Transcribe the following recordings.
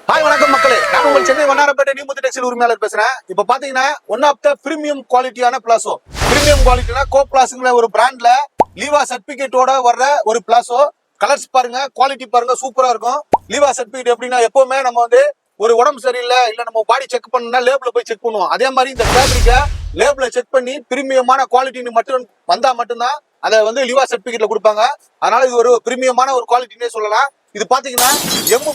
Hi வணக்கம் மக்களே, நான் உங்கள் சென்னை வண்ணாரப்பேட்டை நியூமுத்து டெக்ஸ்டைல் உரிமையாளர் பேசுறேன். இப்ப பாத்தீங்கன்னா ஒன் ஆஃப் த பிரீமியம் குவாலிட்டியான பிளாசோ. பிரீமியம் குவாலிட்டினா கோ பிளாஸ்ங்கிற ஒரு பிராண்ட்ல லீவா சர்டிபிகேட்டோட வர்ற ஒரு பிளாசோ. கலர்ஸ் பாருங்க, குவாலிட்டி பாருங்க, சூப்பரா இருக்கும். லீவா சர்டிபிகேட் எப்படின்னா எப்பவுமே நம்ம வந்து ஒரு உடம்பு சரியில்லை இல்ல நம்ம பாடி செக் பண்ணா லேபிள போய் செக் பண்ணுவோம். அதே மாதிரி இந்த ஃபேப்ரிக்க லேபிள செக் பண்ணி பிரீமியமான குவாலிட்டின்னு மட்டும் வந்தா மட்டும்தான் அதை வந்து லிவா சர்டிபிகேட்ல கொடுப்பாங்க. அதனால இது ஒரு பிரீமியமான ஒரு குவாலிட்டினே சொல்லலாம். இது பாத்தீங்கன்னா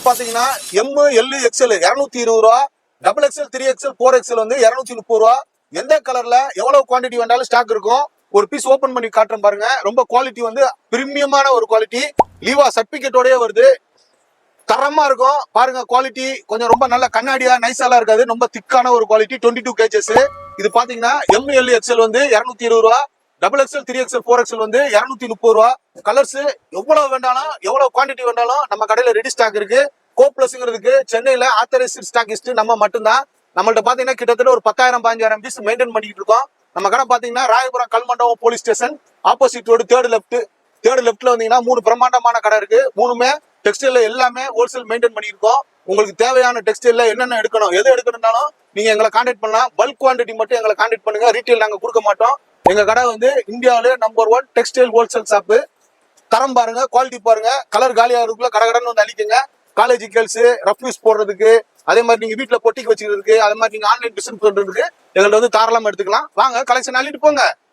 பாத்தீங்கன்னா எம் எல் எக்ஸ்எல் 220 ரூபா, டபுள் எக்ஸ்எல் 3XL 4XL வந்து 230 ரூபா. எந்த கலர்ல எவ்வளவு குவான்டிட்டி வேண்டாலும் ஸ்டாக் இருக்கும். ஒரு பீஸ் ஓபன் பண்ணி காட்டுறேன் பாருங்க. ரொம்ப குவாலிட்டி வந்து பிரீமியமான ஒரு குவாலிட்டி, லீவா சர்டிபிகேட்டோடய வருது. தரமா இருக்கும் பாருங்க. குவாலிட்டி கொஞ்சம் ரொம்ப நல்ல கண்ணாடியா நைஸாலாம் இருக்காது, ரொம்ப திக்கான ஒரு குவாலிட்டி. 22 கேஜஸ். இது பாத்தீங்கன்னா எல் எக்ஸ்எல் வந்து 220 ரூபா, டபுள் எக்ஸ்எல் 3XL 4XL வந்து 230 ரூபா. கலர்ஸ் எவ்வளவு வேண்டாலும் எவ்வளவு குவான்டிட்டி வேண்டாலும் நம்ம கடையில ரெடி ஸ்டாக் இருக்கு. கோ பிளஸ்ங்கிறதுக்கு சென்னையில ஆத்தரைஸ்ட் ஸ்டாக்கிஸ்ட் நம்ம மட்டும்தான். நம்மள்ட்ட பாத்தீங்கன்னா கிட்டத்தட்ட ஒரு 10,000-15,000 பீஸ் மெயின்டைன் பண்ணிட்டு இருக்கோம். நம்ம கடை பாத்தீங்கன்னா Royapuram Kalmandapam police station opposite road third லெப்ட்ல வந்தீங்கன்னா 3 பிரம்மாண்டமான கடை இருக்கு. மூணுமே டெக்ஸ்டைல்ல எல்லாமே ஹோல்சேல் மெயின்டைன் பண்ணியிருக்கோம். உங்களுக்கு தேவையான டெக்ஸ்டைல்ல என்னென்ன எடுக்கணும், எது எடுக்கணும்னாலும் நீங்க எங்களை கான்டாக்ட் பண்ணலாம். பல்க் குவான்டிட்டி மட்டும் எங்களை கான்டாக்ட் பண்ணுங்க. ரீட்டைல் நாங்க கொடுக்க மாட்டோம். எங்க கடை வந்து இந்தியாவிலே நம்பர் 1 டெக்ஸ்டைல் ஹோல்சேல் ஷாப்பு. தரம் பாருங்க, குவாலிட்டி பாருங்க. கலர் காலியா இருக்குள்ள கடகடன்னு வந்து அழிக்குங்க. காலேஜ் கேர்ள்ஸ் ரஃப் யூஸ் போடுறதுக்கு, அதே மாதிரி நீங்க வீட்டுல பொட்டிக்கு வச்சுக்கிறதுக்கு, அதே மாதிரி நீங்க ஆன்லைன் பிசினஸ் பண்றதுக்கு எங்கள்ட்ட வந்து தாராளமா எடுத்துக்கலாம். வாங்க கலெக்ஷன் அள்ளிட்டு போங்க.